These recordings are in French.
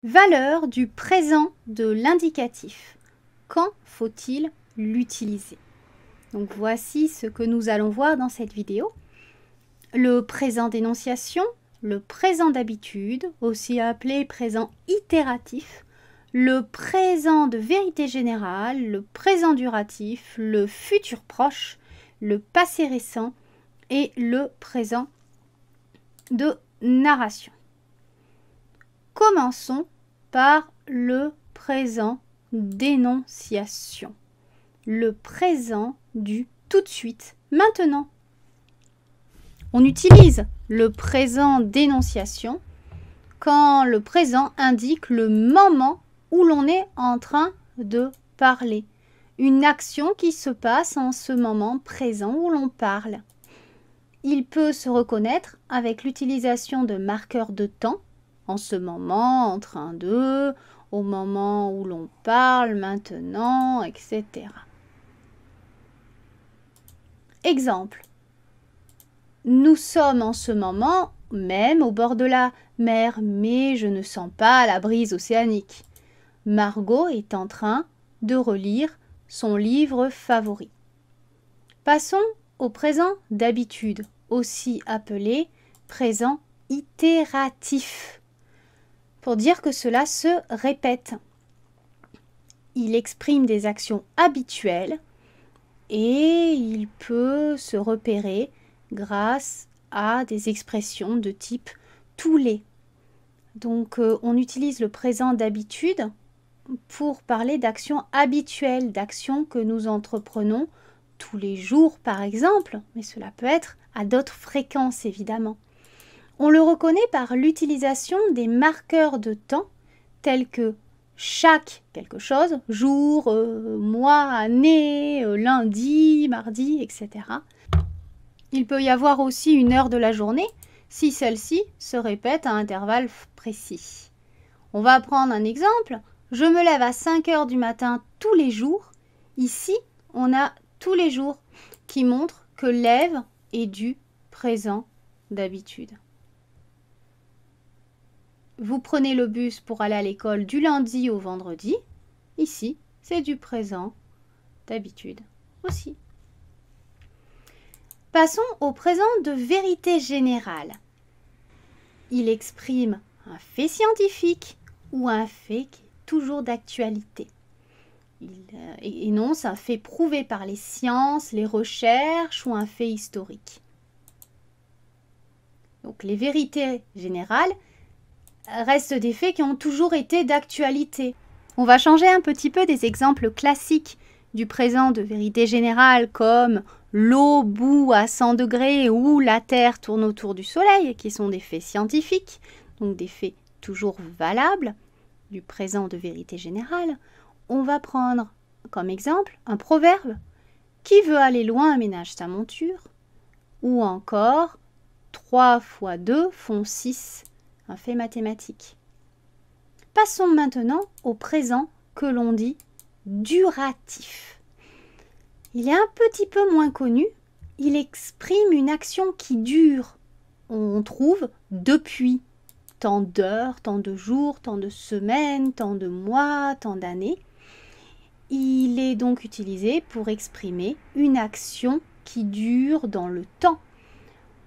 Valeur du présent de l'indicatif. Quand faut-il l'utiliser? Donc voici ce que nous allons voir dans cette vidéo. Le présent d'énonciation, le présent d'habitude, aussi appelé présent itératif, le présent de vérité générale, le présent duratif, le futur proche, le passé récent et le présent de narration. Commençons par le présent d'énonciation. Le présent du tout de suite, maintenant. On utilise le présent d'énonciation quand le présent indique le moment où l'on est en train de parler. Une action qui se passe en ce moment présent où l'on parle. Il peut se reconnaître avec l'utilisation de marqueurs de temps, en ce moment, en train de, au moment où l'on parle, maintenant, etc. Exemple. Nous sommes en ce moment même au bord de la mer, mais je ne sens pas la brise océanique. Margot est en train de relire son livre favori. Passons au présent d'habitude, aussi appelé présent itératif, pour dire que cela se répète. Il exprime des actions habituelles et il peut se repérer grâce à des expressions de type tous les. Donc on utilise le présent d'habitude pour parler d'actions habituelles, d'actions que nous entreprenons tous les jours par exemple, mais cela peut être à d'autres fréquences évidemment. On le reconnaît par l'utilisation des marqueurs de temps tels que chaque quelque chose, jour, mois, année, lundi, mardi, etc. Il peut y avoir aussi une heure de la journée si celle-ci se répète à intervalles précis. On va prendre un exemple. Je me lève à 5 heures du matin tous les jours. Ici, on a tous les jours qui montrent que lève est du présent d'habitude. Vous prenez le bus pour aller à l'école du lundi au vendredi. Ici, c'est du présent d'habitude aussi. Passons au présent de vérité générale. Il exprime un fait scientifique ou un fait qui est toujours d'actualité. Il énonce un fait prouvé par les sciences, les recherches ou un fait historique. Donc les vérités générales restent des faits qui ont toujours été d'actualité. On va changer un petit peu des exemples classiques du présent de vérité générale comme l'eau bout à 100 degrés ou la Terre tourne autour du Soleil, qui sont des faits scientifiques, donc des faits toujours valables du présent de vérité générale. On va prendre comme exemple un proverbe qui veut aller loin aménage sa monture, ou encore 3 fois 2 font 6. Un fait mathématique. Passons maintenant au présent que l'on dit duratif. Il est un petit peu moins connu. Il exprime une action qui dure. On trouve depuis tant d'heures, tant de jours, tant de semaines, tant de mois, tant d'années. Il est donc utilisé pour exprimer une action qui dure dans le temps.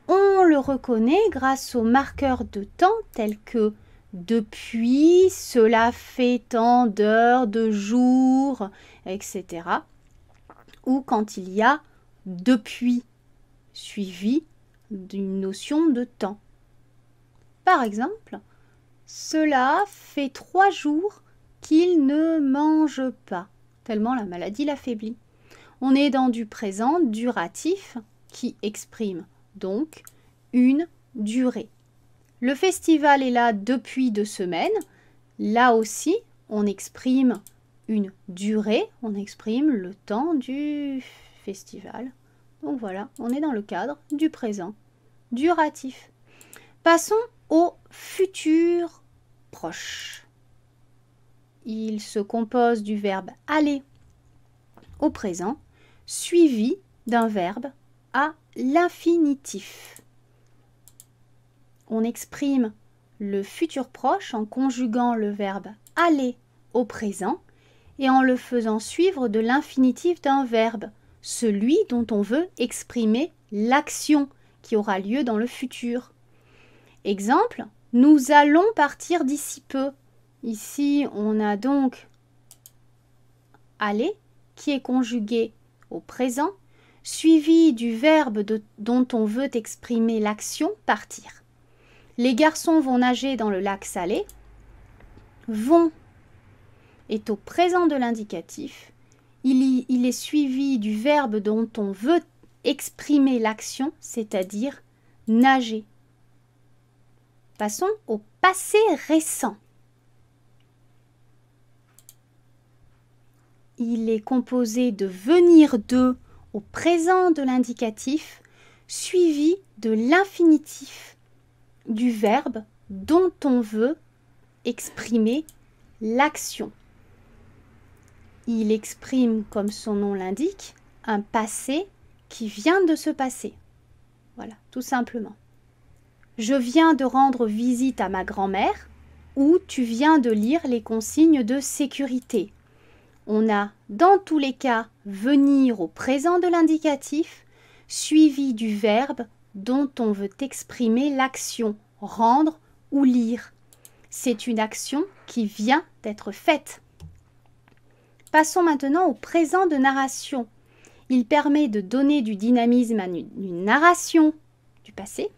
On le reconnaît grâce aux marqueurs de temps tels que depuis, cela fait tant d'heures, de jours, etc. Ou quand il y a depuis suivi d'une notion de temps. Par exemple, cela fait 3 jours qu'il ne mange pas, tellement la maladie l'affaiblit. On est dans du présent duratif qui exprime donc une durée. Le festival est là depuis 2 semaines. Là aussi, on exprime une durée, on exprime le temps du festival. Donc voilà, on est dans le cadre du présent duratif. Passons au futur proche. Il se compose du verbe aller au présent, suivi d'un verbe à l'infinitif. On exprime le futur proche en conjuguant le verbe aller au présent et en le faisant suivre de l'infinitif d'un verbe, celui dont on veut exprimer l'action qui aura lieu dans le futur. Exemple, nous allons partir d'ici peu. Ici, on a donc aller qui est conjugué au présent, suivi du verbe dont on veut exprimer l'action partir. Les garçons vont nager dans le lac salé. Vont est au présent de l'indicatif. Il est suivi du verbe dont on veut exprimer l'action, c'est-à-dire nager. Passons au passé récent. Il est composé de venir de au présent de l'indicatif, suivi de l'infinitif du verbe dont on veut exprimer l'action. Il exprime, comme son nom l'indique, un passé qui vient de se passer. Voilà, tout simplement. Je viens de rendre visite à ma grand-mère ou tu viens de lire les consignes de sécurité. On a, dans tous les cas, venir au présent de l'indicatif, suivi du verbe dont on veut exprimer l'action, rendre ou lire. C'est une action qui vient d'être faite. Passons maintenant au présent de narration. Il permet de donner du dynamisme à une narration du passé.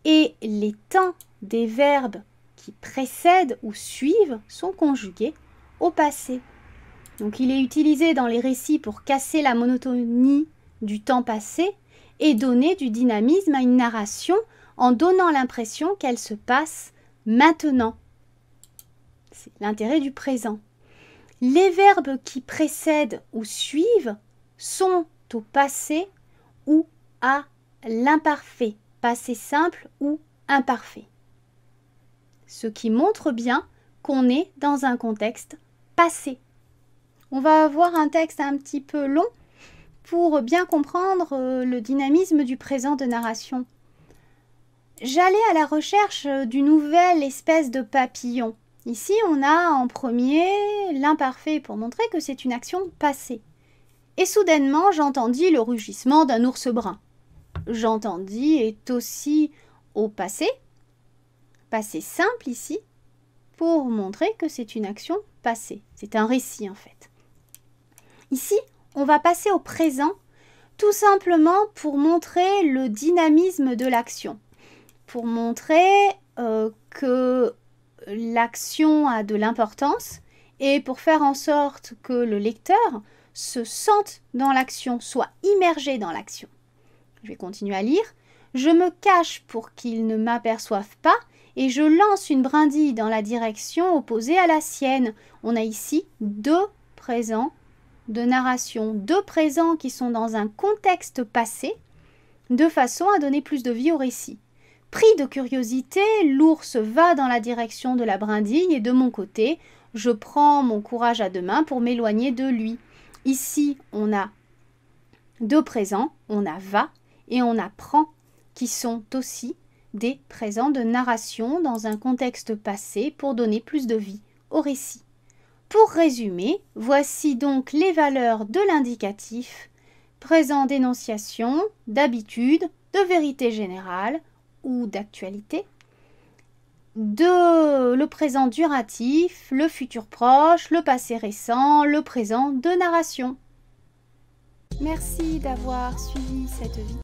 Et les temps des verbes qui précèdent ou suivent sont conjugués au passé. Donc il est utilisé dans les récits pour casser la monotonie du temps passé et donner du dynamisme à une narration en donnant l'impression qu'elle se passe maintenant. C'est l'intérêt du présent. Les verbes qui précèdent ou suivent sont au passé ou à l'imparfait, passé simple ou imparfait. Ce qui montre bien qu'on est dans un contexte passé. On va avoir un texte un petit peu long pour bien comprendre le dynamisme du présent de narration. J'allais à la recherche d'une nouvelle espèce de papillon. Ici, on a en premier l'imparfait pour montrer que c'est une action passée. Et soudainement, j'entendis le rugissement d'un ours brun. J'entendis est aussi au passé, passé simple ici, pour montrer que c'est une action passée. C'est un récit en fait. Ici, on va passer au présent, tout simplement pour montrer le dynamisme de l'action. Pour montrer que l'action a de l'importance et pour faire en sorte que le lecteur se sente dans l'action, soit immergé dans l'action. Je vais continuer à lire. Je me cache pour qu'ils ne m'aperçoivent pas et je lance une brindille dans la direction opposée à la sienne. On a ici deux présents de narration, deux présents qui sont dans un contexte passé, de façon à donner plus de vie au récit. Pris de curiosité, l'ours va dans la direction de la brindille et de mon côté, je prends mon courage à deux mains pour m'éloigner de lui. Ici, on a deux présents, on a va et on a prend, qui sont aussi des présents de narration dans un contexte passé pour donner plus de vie au récit. Pour résumer, voici donc les valeurs de l'indicatif, présent d'énonciation, d'habitude, de vérité générale ou d'actualité, de le présent duratif, le futur proche, le passé récent, le présent de narration. Merci d'avoir suivi cette vidéo.